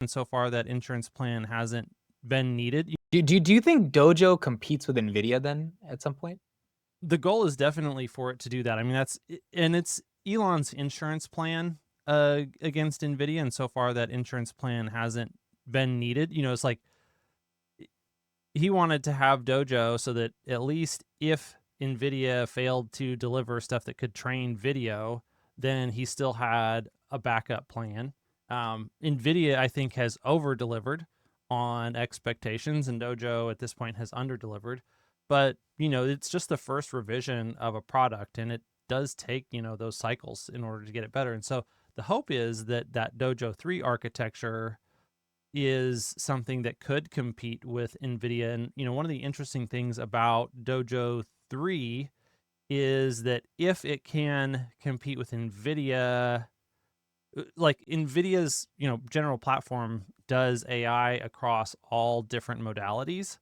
and so far that insurance plan hasn't been needed. Do you think Dojo competes with NVIDIA then at some point? The goal is definitely for it to do that. I mean, and it's Elon's insurance plan against NVIDIA, and so far that insurance plan hasn't been needed. It's like he wanted to have Dojo so that at least if NVIDIA failed to deliver stuff that could train video, then he still had a backup plan. NVIDIA, I think, has over delivered on expectations, and Dojo at this point has under delivered. But, it's just the first revision of a product, and it does take, those cycles in order to get it better. And so the hope is that Dojo 3 architecture is something that could compete with NVIDIA. And, one of the interesting things about Dojo 3 is that if it can compete with NVIDIA, like NVIDIA's, general platform does AI across all different modalities.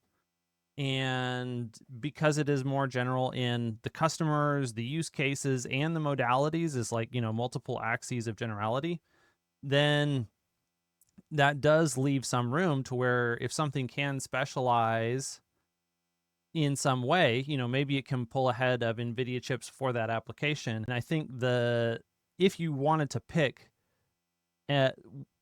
And because it is more general in the customers, the use cases, and the modalities is like, multiple axes of generality, then that does leave some room to where if something can specialize in some way, maybe it can pull ahead of NVIDIA chips for that application. And I think if you wanted to pick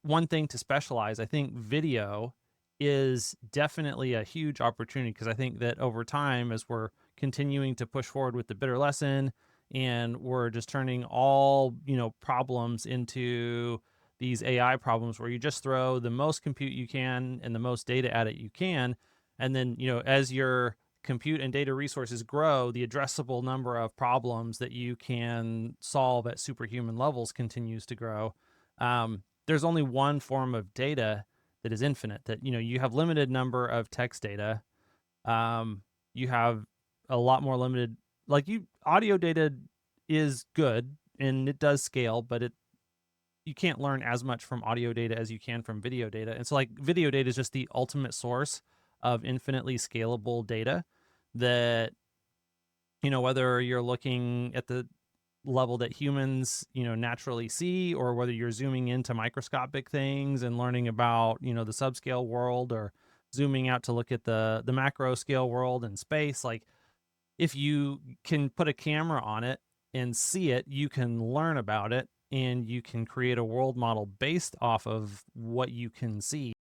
one thing to specialize, I think video is definitely a huge opportunity, because I think that over time, as we're continuing to push forward with the bitter lesson and we're just turning all, problems into these AI problems where you just throw the most compute you can and the most data at it you can. And then, as your compute and data resources grow, the addressable number of problems that you can solve at superhuman levels continues to grow. There's only one form of data that is infinite, that, you have limited number of text data. You have a lot more limited, audio data is good and it does scale, but you can't learn as much from audio data as you can from video data. And so video data is just the ultimate source of infinitely scalable data that, whether you're looking at the level that humans, naturally see, or whether you're zooming into microscopic things and learning about, the subscale world, or zooming out to look at the macro scale world and space, if you can put a camera on it and see it, you can learn about it and you can create a world model based off of what you can see.